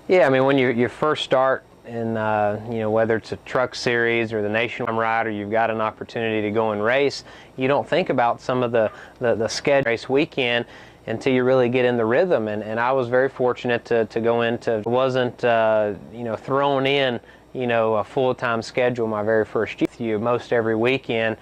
Yeah, I mean, when you first start in, you know, whether it's a truck series or the nationwide ride, or you've got an opportunity to go and race, you don't think about some of the schedule race weekend until you really get in the rhythm. And I was very fortunate to go into, wasn't, you know, thrown in, you know, a full-time schedule my very first year. You most every weekend,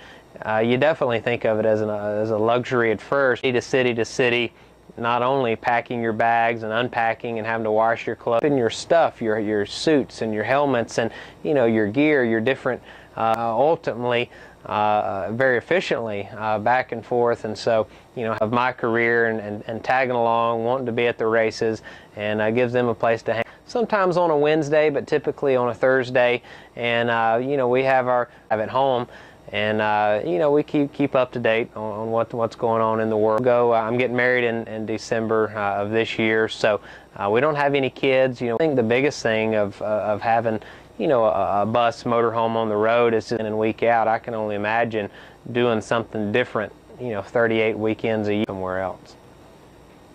you definitely think of it as a luxury at first, city to city to city. Not only packing your bags and unpacking and having to wash your clothes and your stuff, your suits and your helmets and, you know, your gear, your different, ultimately, very efficiently back and forth. And so, you know, of my career and tagging along, wanting to be at the races, and gives them a place to hang. Sometimes on a Wednesday, but typically on a Thursday. And you know, we have at home. And you know, we keep up to date on what's going on in the world. I'm getting married in December of this year, so we don't have any kids. You know, I think the biggest thing of having, you know, a bus motorhome on the road is in and week out. I can only imagine doing something different, you know, 38 weekends a year somewhere else.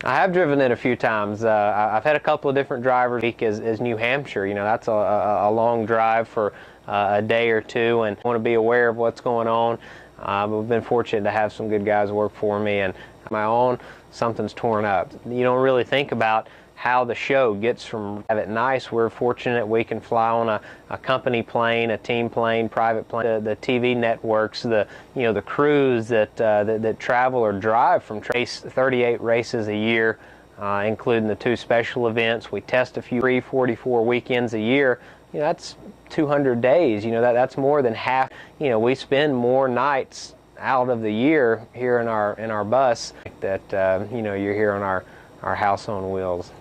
I have driven it a few times. I've had a couple of different drivers. Is New Hampshire. You know, that's a long drive for a day or two, and I want to be aware of what's going on. But we've been fortunate to have some good guys work for me, and on my own, something's torn up. You don't really think about how the show gets from have it nice. We're fortunate we can fly on a company plane, a team plane, private plane, the TV networks, the crews that travel or drive from 38 races a year, including the 2 special events. We test a few 44 weekends a year. You know, that's 200 days. You know, that's more than half. You know, we spend more nights out of the year here in our bus that you know, you're here on our house on wheels.